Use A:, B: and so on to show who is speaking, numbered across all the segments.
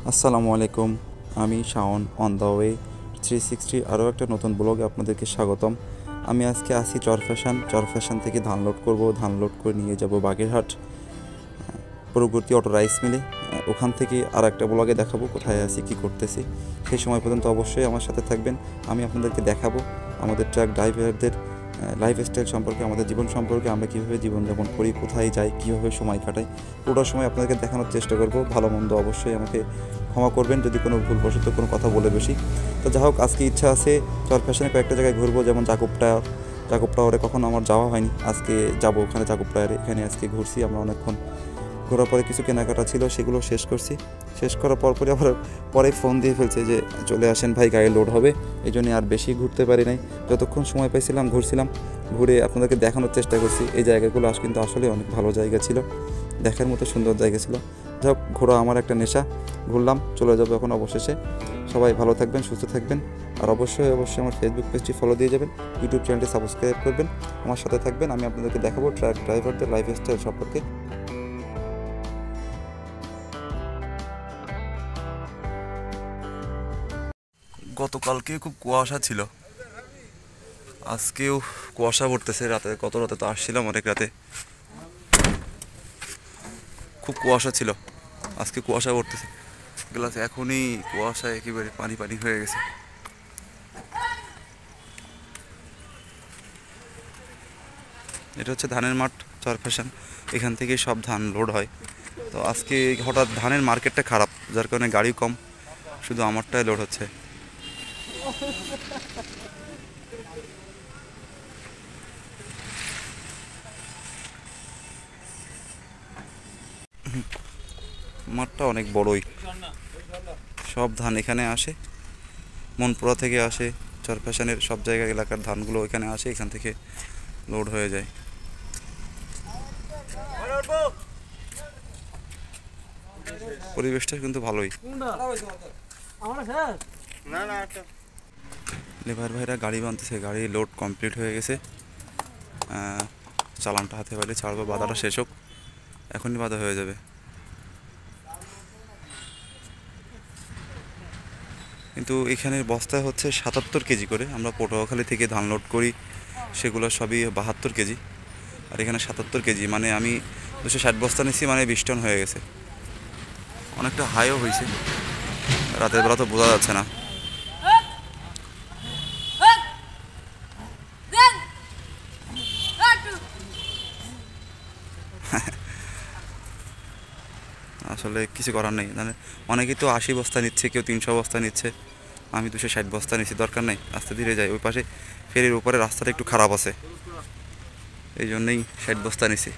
A: আসসালামু আলাইকুম। আমি শাওন অন দ্য ওয়ে 360 আরও একটা নতুন ব্লগে আপনাদেরকে স্বাগতম। আমি আজকে আসি চর ফ্যাশন থেকে ধান লোড করব। ধান লোড করে নিয়ে যাব বাগেরহাট পূর্ববর্তী অটো রাইস মিলে। ওখান থেকে আর একটা ব্লগে দেখাবো কোথায় আছি, কী করতেছি। সেই সময় পর্যন্ত অবশ্যই আমার সাথে থাকবেন। আমি আপনাদেরকে দেখাবো আমাদের ট্রাক ড্রাইভারদের লাইফস্টাইল সম্পর্কে, আমাদের জীবন সম্পর্কে, আমরা কীভাবে জীবনযাপন করি, কোথায় যাই, কীভাবে সময় কাটাই, পুরো সময় আপনাদেরকে দেখানোর চেষ্টা করব। ভালো মন্দ অবশ্যই আমাকে ক্ষমা করবেন যদি কোনো ভুলবশত কোনো কথা বলে বেশি। তো যাই হোক, আজকে ইচ্ছা আছে চর ফ্যাশনে কয়েকটা জায়গায় ঘুরবো, যেমন জাকুব টাওয়ারে কখনো আমার যাওয়া হয়নি, আজকে যাব ওখানে। জাকুব টাওয়ারে এখানে আজকে ঘুরছি আমরা অনেকক্ষণ। ঘোরার পরে কিছু কেনাকাটা ছিল, সেগুলো শেষ করছি। শেষ করার পরে আবার পরে ফোন দিয়ে ফেলছে যে চলে আসেন ভাই, গাড়ি লোড হবে। এই জন্য আর বেশি ঘুরতে পারি নাই। যতক্ষণ সময় পাইছিলাম ঘুরছিলাম, ঘুরে আপনাদেরকে দেখানোর চেষ্টা করছি। এই জায়গাগুলো কিন্তু আসলে অনেক ভালো জায়গা ছিল, দেখার মতো সুন্দর জায়গা ছিল। যাই হোক, ঘোরা আমার একটা নেশা। ঘুরলাম, চলে যাবো এখন অবশেষে। সবাই ভালো থাকবেন, সুস্থ থাকবেন। আর অবশ্যই আমার ফেসবুক পেজটি ফলো দিয়ে যাবেন, ইউটিউব চ্যানেলটি সাবস্ক্রাইব করবেন, আমার সাথে থাকবেন। আমি আপনাদেরকে দেখাবো ট্রাক ড্রাইভারদের লাইফস্টাইল সম্পর্কে। গতকালকে খুব কুয়াশা ছিল, আজকেও কুয়াশা পড়তেছে। গত রাতে তো আসছিলাম অনেক রাতে, খুব কুয়াশা ছিল। আজকে কুয়াশা পড়তেছে, গ্লাস এখনই কুয়াশায় একেবারে পানি পানি হয়ে গেছে। এটা হচ্ছে ধানের মাঠ, চর ফ্যাশন। এখান থেকে সব ধান লোড হয়। তো আজকে হঠাৎ ধানের মার্কেটটা খারাপ, যার কারণে গাড়ি কম, শুধু আমারটাই লোড হচ্ছে। মাঠটা অনেক বড়ই, সব ধান এখানে আসে, মনপুরা থেকে আসে, চর ফ্যাশনের সব জায়গা এলাকার ধানগুলো এখানে আসে, এখান থেকে লোড হয়ে যায়। পরিবেশটা কিন্তু ভালোই। লেবার ভাইরা গাড়ি বানতেছে, গাড়ি লোড কমপ্লিট হয়ে গেছে। চালানটা হাতে পাইলে ছাড়বো, বাধাটা শেষ হোক, এখনই বাধা হয়ে যাবে। কিন্তু এখানের বস্তায় হচ্ছে 77 কেজি করে। আমরা পটুয়াখালী থেকে ধান লোড করি, সেগুলো সবই 72 কেজি, আর এখানে 77 কেজি। মানে আমি 260 বস্তা নিচ্ছি, মানে 20 টন হয়ে গেছে। অনেকটা হাইও হয়েছে, রাতের বেলা তো বোঝা যাচ্ছে না। আসলে কিছু করার নেই, মানে অনেকেই তো 80 বস্তা নিচ্ছে, কেউ 300 বস্তা নিচ্ছে। আমি 260 বস্তা নিচ্ছি, দরকার নেই, আস্তে ধীরে যাই। ওই পাশে ফেরির উপরে রাস্তাটা একটু খারাপ আছে, এই জন্যই 60 বস্তা নিছি।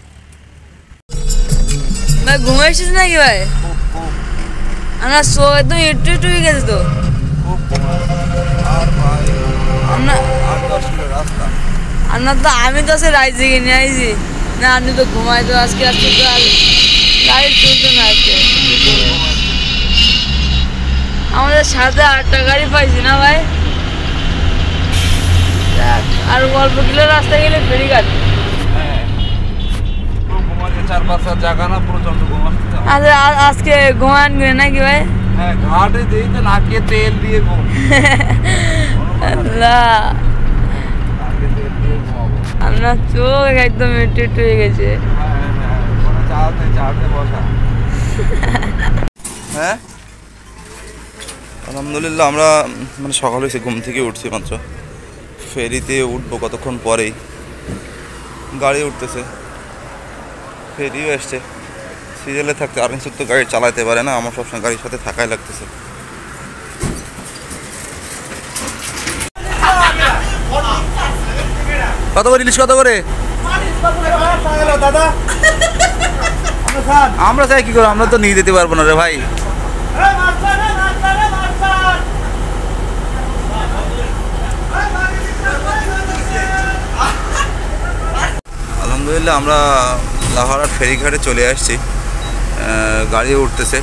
B: ভাই ঘুমাইছিস নাকি ভাই? আমার শো একদম একটু একটু হয়ে গেছে তো। আপনার তো আমি তো সে রাইজ থেকে নিয়ে আইছি না, আপনি তো ঘুমাই তো আজকে তো আর গাড়ি চলতো না আজকে। আমাদের সাথে 8টা গাড়ি পাইছি না ভাই, আর অল্প কিলো রাস্তা গেলে ফেরি গাড়ি। আচ্ছা, আজকে ঘুমান গেলে নাকি ভাই?
C: ঘাটে দিই তো নাকে তেল দিয়ে
B: আপনার চোখ একদম একটু একটু হয়ে গেছে।
A: হ্যাঁ, আলহামদুলিল্লাহ আমরা মানে সকালে এসে ঘুম থেকে উঠছি মাত্র। ফেরিতে উঠবো কতক্ষণ পরেই, গাড়ি উঠতেছে, ফেরিও এসছে। সিরিয়ালে থাকতে আর কিছু তো গাড়ি চালাতে পারে না, আমার সবসময় গাড়ির সাথে থাকাই লাগতেছে। কত করে ইলিশ, কত করে? আমরা চাই কি করবো, আমরা তো নিয়ে যেতে পারবো না রে ভাই। আলহামদুলিল্লাহ আমরা লাহোরার ফেরিঘাটে চলে আসছি, গাড়ি উঠতেছে।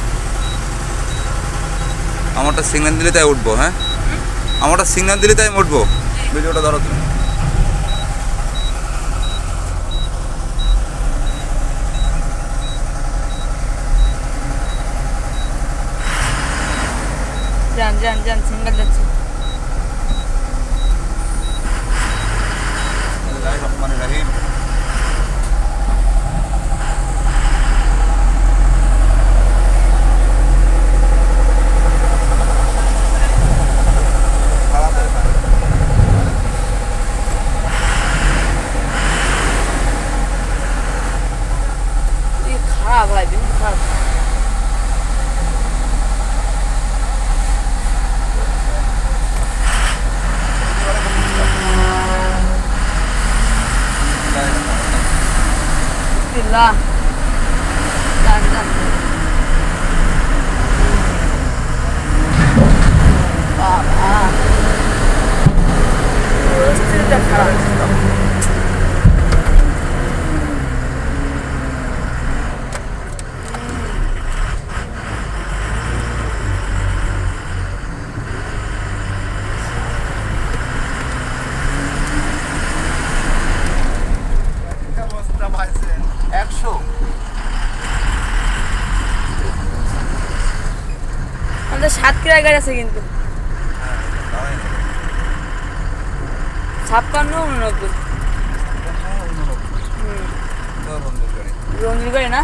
A: আমারটা সিগন্যাল দিলে তাই উঠবো। হ্যাঁ, আমারটা সিগন্যাল দিলে তাই উঠবো। ভিডিওটা ধরো তুমি।
B: যান যান যান সিঙ্গেল যাচ্ছে
C: বিসমিল্লাহির রহমানির রহিম।
B: খারাপ ভাই বেশি খারাপ Bismillah. Done, done. Baba. Still খারাপ আমাদের 7 কিলোর গাড়ি আছে কিন্তু 56 89 রঞ্জির গাড়ি না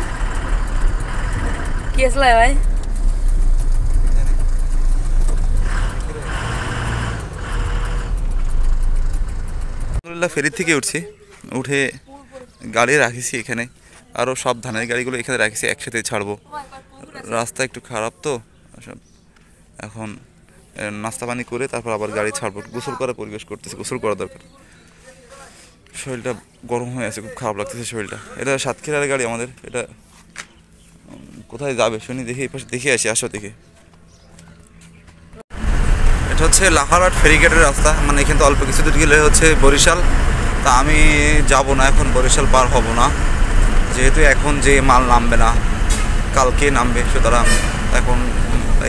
B: কি আসলে ভাই
A: আলহামদুলিল্লাহ ফেরি থেকে উঠছি উঠে গাড়ি রাখিছি এখানে আরও সব ধানের গাড়িগুলো এখানে রাখিছি একসাথে ছাড়বো রাস্তা একটু খারাপ তো এখন নাস্তা পানি করে তারপর আবার গাড়ি ছাড়বো গোসল করার পরিবেশ করতেছে গোসল করা দরকার শরীরটা গরম হয়ে আছে খুব খারাপ লাগতেছে শরীরটা এটা সাতক্ষীরার গাড়ি আমাদের এটা কোথায় যাবে শুনি দেখি এই পাশে দেখে আসি আসো দেখে এটা হচ্ছে লাহারহাট ফেরিঘাটের রাস্তা মানে এখান থেকে অল্প কিছু দূর গেলে হচ্ছে বরিশাল তা আমি যাব না এখন বরিশাল পার হব না যেহেতু এখন যে মাল নামবে না কালকে নামবে সুতরাং এখন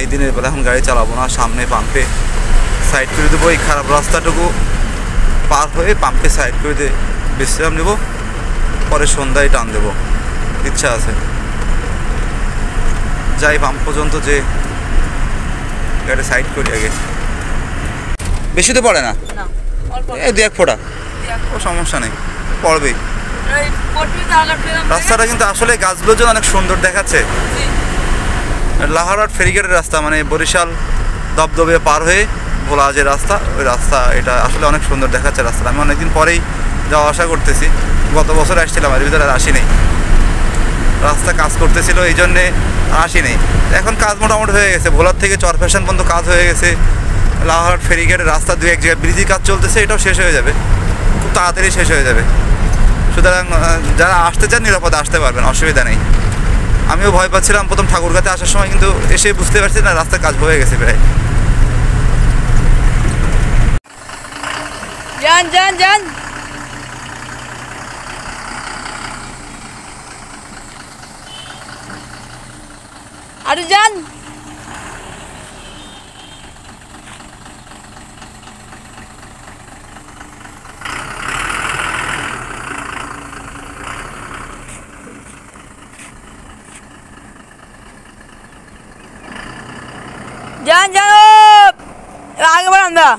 A: এই দিনের বেলা এখন গাড়ি চালাবো না সামনে পাম্পে সাইড করে দেবো এই খারাপ রাস্তাটুকু পার হয়ে পাম্পে সাইড করে দিয়ে বিশ্রাম নেব পরে সন্ধ্যায় টান দেবো ইচ্ছা আছে যাই পাম্প পর্যন্ত যে গাড়ি সাইড করি আগে বেশি তো পড়ে না
B: না অল্প
A: এই দু এক ফোঁটা ও সমস্যা নেই পড়বেই
B: এই পট্টি জায়গা পেলাম
A: রাস্তাটা কিন্তু আসলে গাছগুলোর জন্য অনেক সুন্দর দেখাচ্ছে লাহারহাট ফেরিঘাটের রাস্তা মানে বরিশাল দবদবে পার হয়ে ভোলা যে রাস্তা ওই রাস্তা এটা আসলে অনেক সুন্দর দেখাচ্ছে রাস্তাটা আমি অনেকদিন পরেই যাওয়া আসা করতেছি গত বছর আসছিলাম এর ভিতরে আর আসি নেই রাস্তা কাজ করতেছিল এই জন্যে আসি নেই এখন কাজ মোটামুটি হয়ে গেছে ভোলার থেকে চরফ্যাশন পর্যন্ত কাজ হয়ে গেছে লাহারহাট ফেরিঘাটের রাস্তা দু এক জায়গায় ব্রিজের কাজ চলতেছে এটাও শেষ হয়ে যাবে খুব তাড়াতাড়ি শেষ হয়ে যাবে সুতরাং যারা আসতে চান নিরাপদে আসতে পারবেন অসুবিধা নেই আমিও ভয় পাচ্ছিলাম প্রথম ঠাকুরগাঁতে আসার সময় কিন্তু এসে বুঝতে পারছি না রাস্তার কাজ হয়ে গেছে প্রায়
B: যান যান যান আরে যান जान जाओ आगे बढ़ अंदर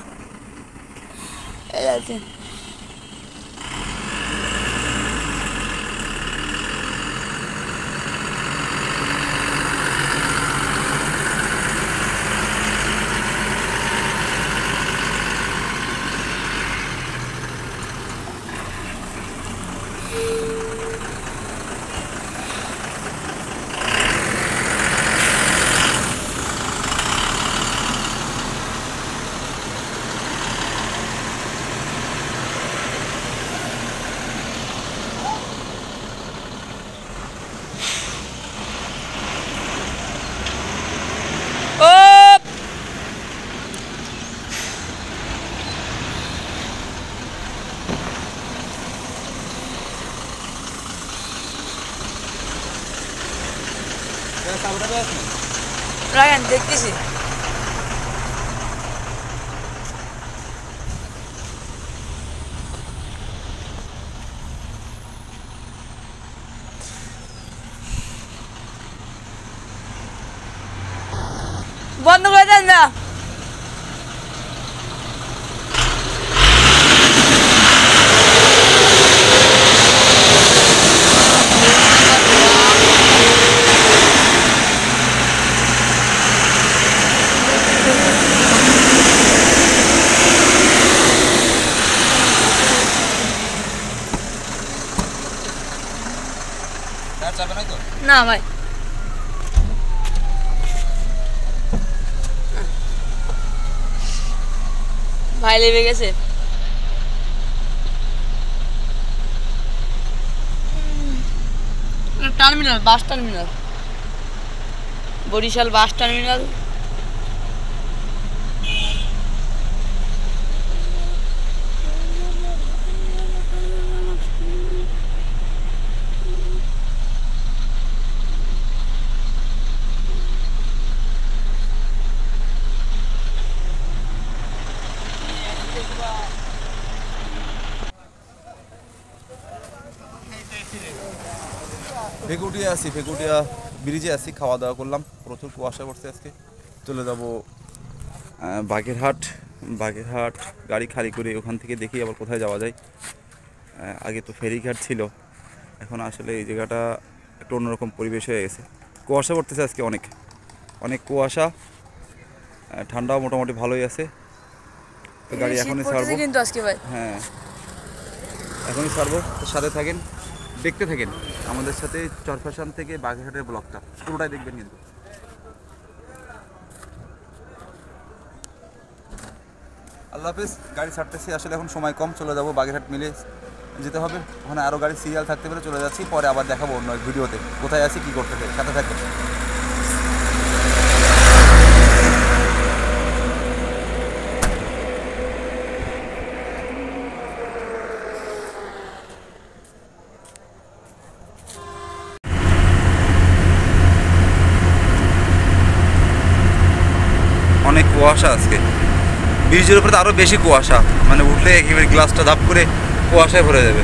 B: রায়ান দেখতেছি বন্ধ করে দেন না না ভাই ভাই লেগে গেছে terminal bus terminal Barishal bus terminal
A: Bhekutia ব্রিজে আছি, খাওয়া দাওয়া করলাম, প্রচুর কুয়াশা পড়ছে আজকে। চলে যাব বাগেরহাট গাড়ি খালি করে ওখান থেকে দেখি আবার কোথায় যাওয়া যায়। আগে তো ফেরিঘাট ছিল, এখন আসলে এই জায়গাটা একটু অন্যরকম পরিবেশ হয়ে গেছে। কুয়াশা পড়তেছে আজকে, অনেক কুয়াশা, ঠান্ডাও মোটামুটি ভালোই আছে। তো গাড়ি এখনই ছাড়বো
B: কিন্তু আজকে ভাই,
A: হ্যাঁ এখনই ছাড়বো, তো সাথে থাকেন, দেখতে থাকেন আমাদের সাথে চরফ্যাশন থেকে বাগেরহাটের ব্লগটা পুরোটাই দেখবেন কিন্তু। আল্লাহ হাফেজ, গাড়ি ছাড়তেছি, আসলে এখন সময় কম, চলে যাবো বাগেরহাট মিলে যেতে হবে, ওখানে আরও গাড়ি সিরিয়াল থাকতে পারে, চলে যাচ্ছি, পরে আবার দেখাবো অন্য ভিডিওতে কোথায় আছি কী করতে হবে, সাথে থাকবে। অনেক কুয়াশা আজকে, ব্রিজের উপরে তো আরও বেশি কুয়াশা, মানে উঠলে একেবারে গ্লাসটা ধাপ করে কুয়াশায় ভরে যাবে।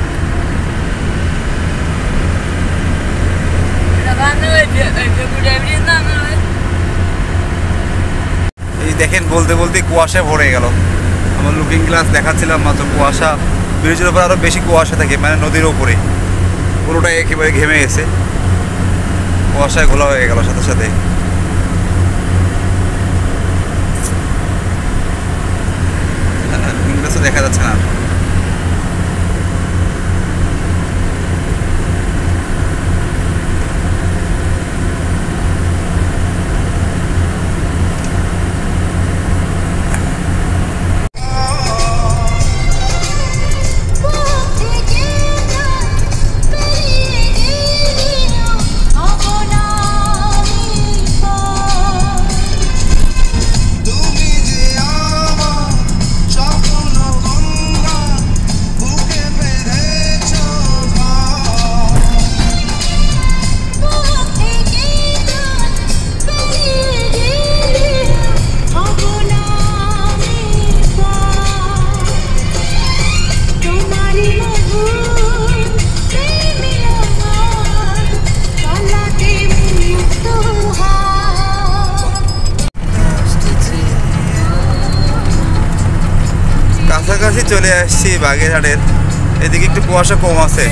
A: এই দেখেন বলতে বলতে কুয়াশায় ভরে গেল, আমার লুকিং গ্লাস দেখাচ্ছিলাম মাত্র, কুয়াশা ব্রিজের উপরে আরও বেশি কুয়াশা থাকে, মানে নদীর ওপরে পুরোটাই একেবারে ঘেমে গেছে, কুয়াশায় ঘোলা হয়ে গেল সাথে সাথে। দেখা যাচ্ছে না, কাছাকাছি চলে আসছি বাগেরহাটের, এদিকে একটু কুয়াশা কম আছে,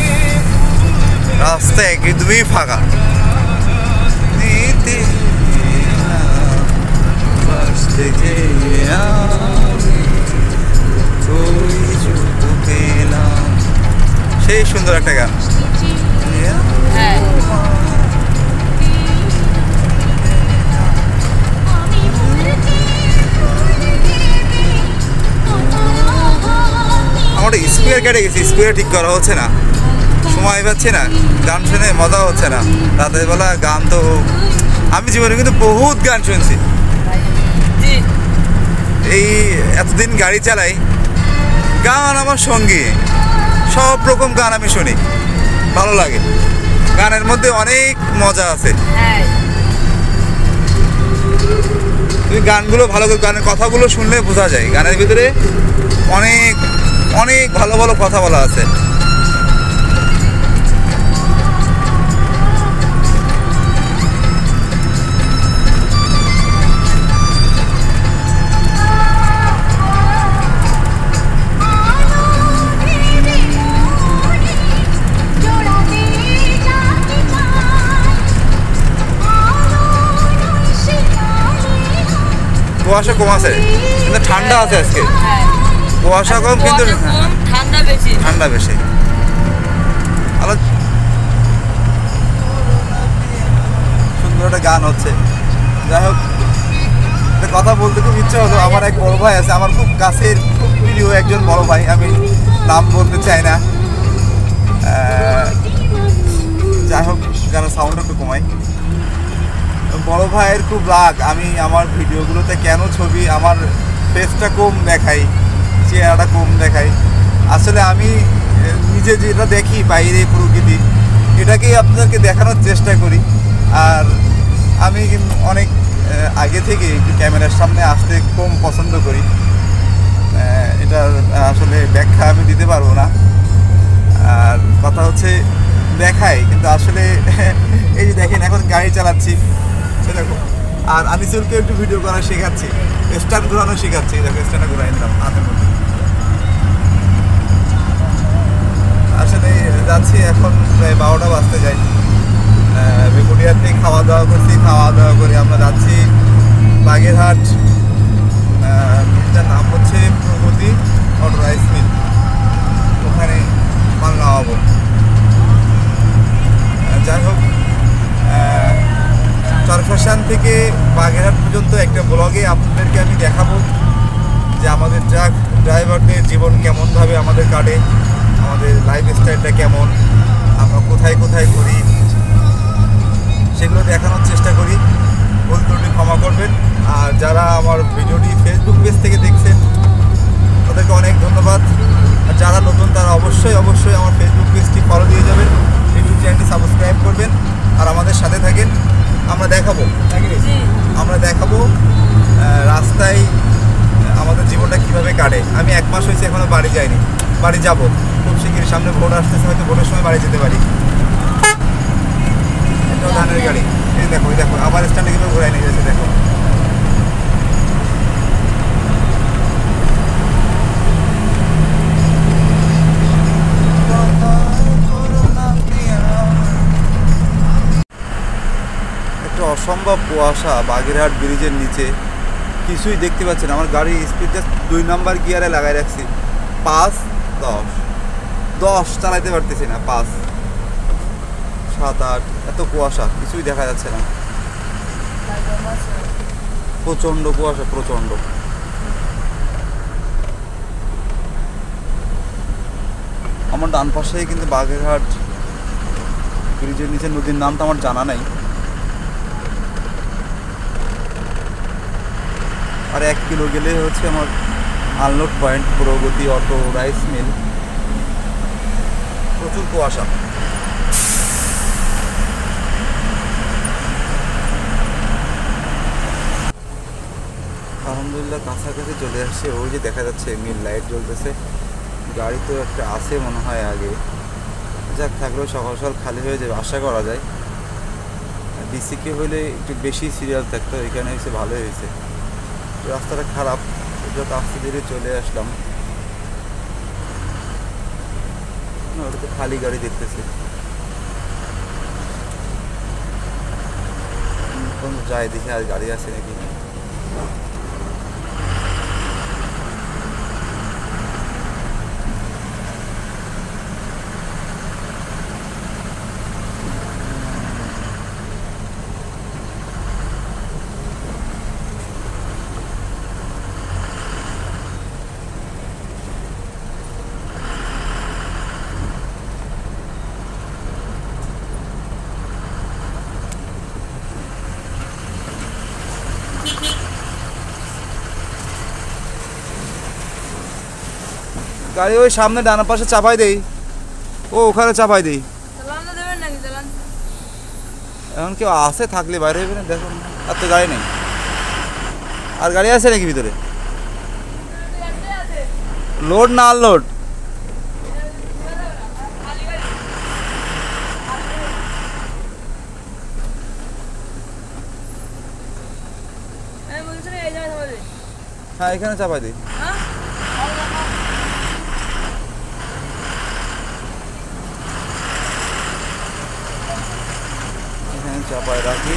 A: রাস্তা একদমই ফাঁকা। সেই সুন্দর একটা গান, আমার স্পিকার কেটে গেছে, স্পিকার ঠিক করা হচ্ছে না, সময় পাচ্ছি না, গান শুনে মজা হচ্ছে না। রাতের বেলা গান তো আমি জীবনে কিন্তু বহুত গান শুনছি, এই এতদিন গাড়ি চালাই, গান আমার সঙ্গী, সব রকম গান আমি শুনি, ভালো লাগে, গানের মধ্যে অনেক মজা আছে। তুমি গানগুলো ভালো করে, গানের কথাগুলো শুনলে বোঝা যায় গানের ভিতরে অনেক অনেক ভালো ভালো কথা বলা আছে। কুয়াশা কম আছে কিন্তু ঠান্ডা আছে আজকে, কুয়াশা কম কিন্তু ঠান্ডা বেশি। একটা গান হচ্ছে। যাই হোক, একটা কথা বলতে খুব ইচ্ছে হলো। আমার এক বড় ভাই আছে, আমার খুব কাছের খুব প্রিয় একজন বড় ভাই, আমি নাম বলতে চাই না। যাই হোক, গানের সাউন্ড একটু কমাই। বড় ভাইয়ের খুব রাগ, আমি আমার ভিডিওগুলোতে কেন ছবি আমার ফেসটা কম দেখাই, চেহারাটা কম দেখাই। আসলে আমি নিজে যেটা দেখি বাইরে প্রকৃতি, এটাকেই আপনাদেরকে দেখানোর চেষ্টা করি। আর আমি কিন্তু অনেক আগে থেকে একটু ক্যামেরার সামনে আসতে কম পছন্দ করি। এটার আসলে ব্যাখ্যা আমি দিতে পারবো না। আর কথা হচ্ছে দেখাই, কিন্তু আসলে এই যে দেখেন এখন গাড়ি চালাচ্ছি, দেখো। আর আনিসুলকে একটু ভিডিও করা শেখাচ্ছি, স্ট্যান্ড ঘোরানো শেখাচ্ছি। দেখো স্ট্যান্ডে ঘোরাই নিলাম হাতের মধ্যে। আসলে যাচ্ছি এখন প্রায় 12টা বাজতে যাই। বেগুনিয়াতে খাওয়া দাওয়া করছি, খাওয়া দাওয়া করে আমরা যাচ্ছি বাগেরহাট। মিলটার নাম হচ্ছে প্রগতি অটো রাইস মিল, ওখানে মাল নামাবো। যাই হোক, চরফ্যাশন থেকে বাগেরহাট পর্যন্ত একটা ব্লগে আপনাদেরকে আমি দেখাবো যে আমাদের ট্রাক ড্রাইভারদের জীবন কেমনভাবে আমাদের কাটে, আমাদের লাইফস্টাইলটা কেমন, আমরা কোথায় কোথায় ঘুরি, সেগুলো দেখানোর চেষ্টা করি। ভুল ত্রুটি ক্ষমা করবেন। আর যারা আমার ভিডিওটি ফেসবুক পেজ থেকে দেখছেন তাদেরকে অনেক ধন্যবাদ। আর যারা নতুন তারা অবশ্যই অবশ্যই আমার ফেসবুক পেজটি ফলো দিয়ে যাবেন, ইউটিউব চ্যানেলটি সাবস্ক্রাইব করবেন আর আমাদের সাথে থাকেন। আমরা দেখাবো রাস্তায় আমাদের জীবনটা কীভাবে কাটে। আমি 1 মাস হয়েছে এখনও বাড়ি যাইনি, বাড়ি যাব খুব শিগগিরই। সামনে ভোট আসতেছে, হয়তো ভোটের সময় বাড়ি যেতে পারি। এটাও ধানের গাড়ি, এই দেখো এই দেখো আবার স্ট্যান্ডে কীভাবে ঘোরায় নিয়ে যাচ্ছে দেখো। একটা অসম্ভব কুয়াশা বাগেরহাট ব্রিজের নিচে, কিছুই দেখতে পাচ্ছি না। আমার গাড়ির স্পিডটা 2 নাম্বার গিয়ারে লাগাই রাখছি, 5, 10 চালাইতে পারতেছি না। 5, 7, 8, এত কুয়াশা, কিছুই দেখা যাচ্ছে না। প্রচণ্ড কুয়াশা, প্রচণ্ড। আমার ডান পাশেই কিন্তু বাগেরহাট ব্রিজের নিচে নদীর নামটা আমার জানা নাই। আর 1 কিলো গেলে হচ্ছে আমার আনলোড পয়েন্ট প্রগতি অটো রাইস মিল। প্রচুর কুয়াশা। আলহামদুলিল্লাহ কাছাকাছি চলে আসছে। ওই যে দেখা যাচ্ছে মিল লাইট জ্বলতেছে, গাড়ি তো একটা আছে মনে হয় আগে। যাক, থাকলেও সকাল সকাল খালি হয়ে যাবে আশা করা যায়। ডিসিকে হলে একটু বেশি সিরিয়াল থাকতো, এখানে এসে ভালোই হয়েছে। রাস্তাটা খারাপ, যত আস্তে ধীরে চলে আসলাম। ওটা তো খালি গাড়ি দেখতেছি, যাই দেখি আর গাড়ি আছে নাকি। গাড়ি ওই সামনে ডান পাশে চাপাই দেই, ও ওখানে চাপাই দেই। এখন কেউ আসে থাকলে বাইরে হইবে না, দেখুন আর তো গাড়ি নেই। আর গাড়ি আছে নাকি ভিতরে? লোড না আনলোড? হ্যাঁ এখানে চাপাই দিই। এখানে চাপাই রাখি।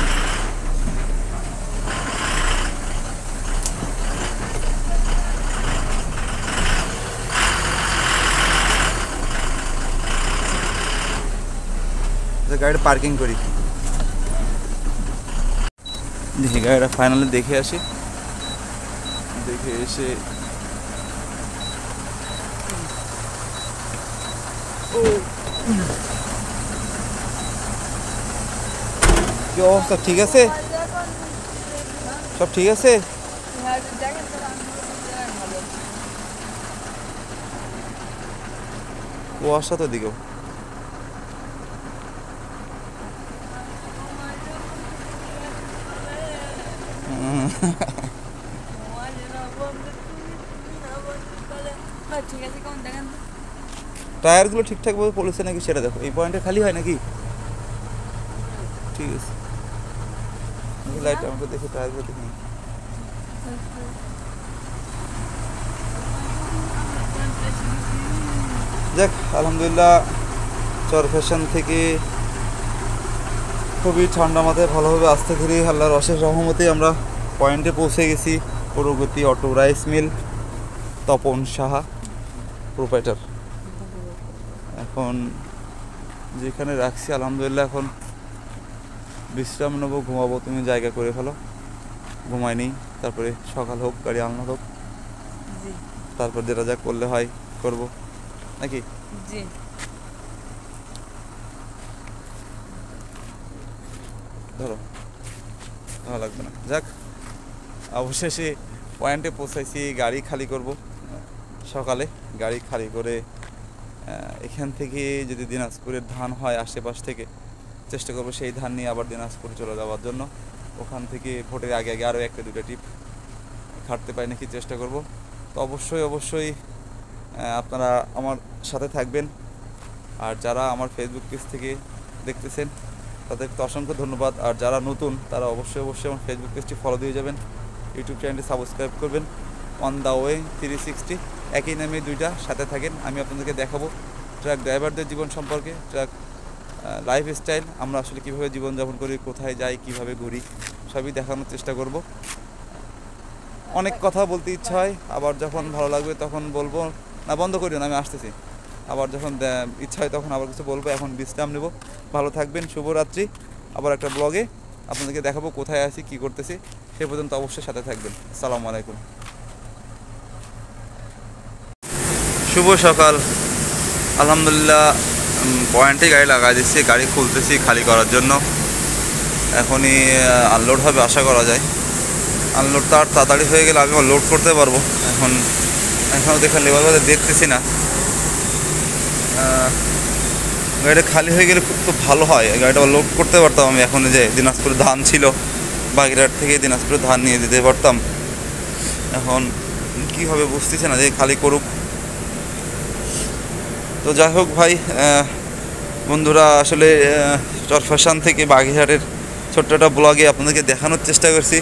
A: গাড়িটা পার্কিং করি। দেখি গাড়িটা ফাইনালি দেখে আসি, দেখে এসে কি অবস্থা? ঠিক আছে, সব ঠিক আছে? কুয়াশা তো দিকেও
B: ঠিক আছে, কেমন দেখেন তো?
A: টায়ারগুলো ঠিকঠাকভাবে পড়েছে নাকি সেটা দেখো। এই পয়েন্টে খালি হয় নাকি? ঠিক আছে, লাইট আমাকে দেখে টায়ারগুলো দেখে নিই। যাক, আলহামদুলিল্লাহ চরফ্যাশন থেকে খুবই ঠান্ডা মাথায় ভালোভাবে আসতে ধীরে আল্লাহর অশেষ রহমতে আমরা পয়েন্টে পৌঁছে গেছি। Pragati auto rice mill, Tapan Saha proprietor. এখন যেখানে রাখছি আলহামদুলিল্লাহ এখন বিশ্রাম নেবো, ঘুমাবো। তুমি জায়গা করে ফেলো, ঘুমাই নেই, তারপরে সকাল হোক, গাড়ি আলনা হোক,
B: জি
A: তারপর যেটা যা করলে হয় করবো নাকি?
B: জি।
A: ধরো, ভালো লাগবে না। যাক, অবশেষে পয়েন্টে পৌঁছাইছি। গাড়ি খালি করব সকালে। গাড়ি খালি করে এখান থেকে যদি দিনাজপুরের ধান হয় আশেপাশ থেকে, চেষ্টা করবো সেই ধান নিয়ে আবার দিনাজপুরে চলে যাওয়ার জন্য। ওখান থেকে ভোটের আগে আগে আরও একটা দুটো টিপ খাটতে পারি নাকি চেষ্টা করব। তো অবশ্যই অবশ্যই আপনারা আমার সাথে থাকবেন। আর যারা আমার ফেসবুক পেজ থেকে দেখতেছেন তাদেরকে তো অসংখ্য ধন্যবাদ। আর যারা নতুন তারা অবশ্যই অবশ্যই আমার ফেসবুক পেজটি ফলো দিয়ে যাবেন, ইউটিউব চ্যানেলটি সাবস্ক্রাইব করবেন। অন দ্য ওয়ে 360 একই নামে দুইটা, সাথে থাকেন। আমি আপনাদেরকে দেখাবো ট্রাক ড্রাইভারদের জীবন সম্পর্কে, ট্রাক লাইফস্টাইল, আমরা আসলে কীভাবে জীবনযাপন করি, কোথায় যাই, কীভাবে ঘুরি, সবই দেখানোর চেষ্টা করব। অনেক কথা বলতে ইচ্ছা হয়, আবার যখন ভালো লাগবে তখন বলবো। না, বন্ধ করিও না, আমি আসতেছি। আবার যখন ইচ্ছা হয় তখন আবার কিছু বলবো। এখন বিশ্রাম নেব। ভালো থাকবেন, শুভরাত্রি। আবার একটা ব্লগে আপনাদেরকে দেখাবো কোথায় আছি, কী করতেছি। সে পর্যন্ত অবশ্যই সাথে থাকবেন। আসসালামু আলাইকুম। শুভ সকাল। আলহামদুলিল্লাহ পয়েন্টে গাড়ি লাগাই দিচ্ছি, গাড়ি খুলতেছি খালি করার জন্য। এখনই আনলোড হবে আশা করা যায়। আনলোড তার তাড়াতাড়ি হয়ে গেলে আমি লোড করতে পারবো। এখনও দেখেন লেবার বাজার দেখতেছি না। গাড়িটা খালি হয়ে গেলে খুব ভালো হয়, গাড়িটা লোড করতে পারতাম আমি। এখন যে দিনাজপুরে ধান ছিল, বাগেরহাট থেকে দিনাজপুরে ধান নিয়ে দিতে পারতাম। এখন কী হবে বুঝতেছি না, যে খালি করুক। তো যাই হোক ভাই, বন্ধুরা, আসলে চরফ্যাশন থেকে বাগেরহাটের ছোট্ট একটা ব্লগে আপনাদেরকে দেখানোর চেষ্টা করছি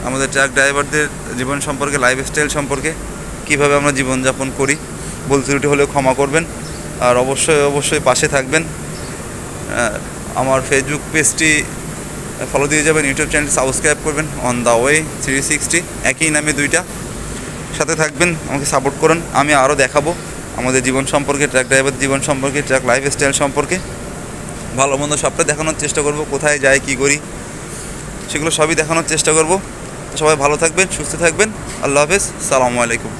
A: আমাদের ট্রাক ড্রাইভারদের জীবন সম্পর্কে, লাইফস্টাইল সম্পর্কে, কীভাবে আমরা জীবনযাপন করি। ভুল ত্রুটি হলেও ক্ষমা করবেন। আর অবশ্যই অবশ্যই পাশে থাকবেন। আমার ফেসবুক পেজটি ফলো দিয়ে যাবেন, ইউটিউব চ্যানেলটি সাবস্ক্রাইব করবেন। অন দ্য ওয়ে 360 একই নামে দুইটা, সাথে থাকবেন, আমাকে সাপোর্ট করুন। আমি আরও দেখাবো আমাদের জীবন সম্পর্কে, ট্রাক ড্রাইভার জীবন সম্পর্কে, ট্রাক লাইফস্টাইল সম্পর্কে, ভালো মন্দ সবটা দেখানোর চেষ্টা করব। কোথায় যাই, কী করি, সেগুলো সবই দেখানোর চেষ্টা করব। সবাই ভালো থাকবেন, সুস্থ থাকবেন। আল্লাহ হাফেজ, সালামু আলাইকুম।